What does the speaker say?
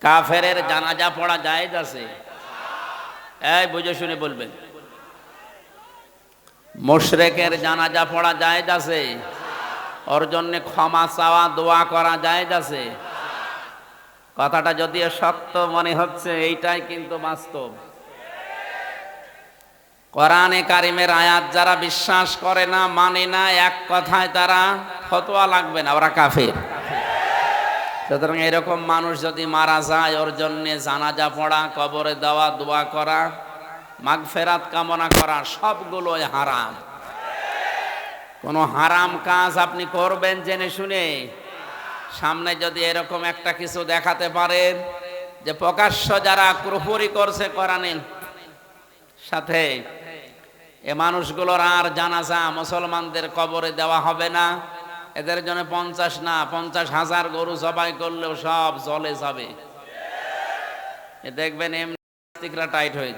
কাফেরের জানাজা পড়া জায়েজ আছে? এই বুঝে শুনে বলবেন। মুশরিকের জানাজা পড়া জায়েজ আছে? ওর জন্য ক্ষমা চাওয়া, দোয়া করা জায়েজ আছে? কথাটা যদিও সত্য মনে হচ্ছে, এইটাই কিন্তু বাস্তব। কোরআনে কারিমের আয়াত যারা বিশ্বাস করে না, মানে না, এক কথায় তারা ফতোয়া লাগবে না, ওরা কাফের। সুতরাং এরকম মানুষ যদি মারা যায়, ওর জন্য জানাজা পড়া, কবরে দেওয়া, দোয়া করা, মাগফিরাত কামনা করা সবগুলোই হারাম। কোন হারাম কাজ আপনি করবেন জেনে শুনে? সামনে যদি এরকম একটা কিছু দেখাতে পারেন যে প্রকাশ্য যারা কুফরি করছে কোরআনের সাথে, এ মানুষগুলোর আর জানাজা মুসলমানদের কবরে দেওয়া হবে না, এদের জন্য 50 না 50,000 গরু জবাই করলেও সব জলে যাবে। দেখবেন এমনি টাইট হয়ে যাবে।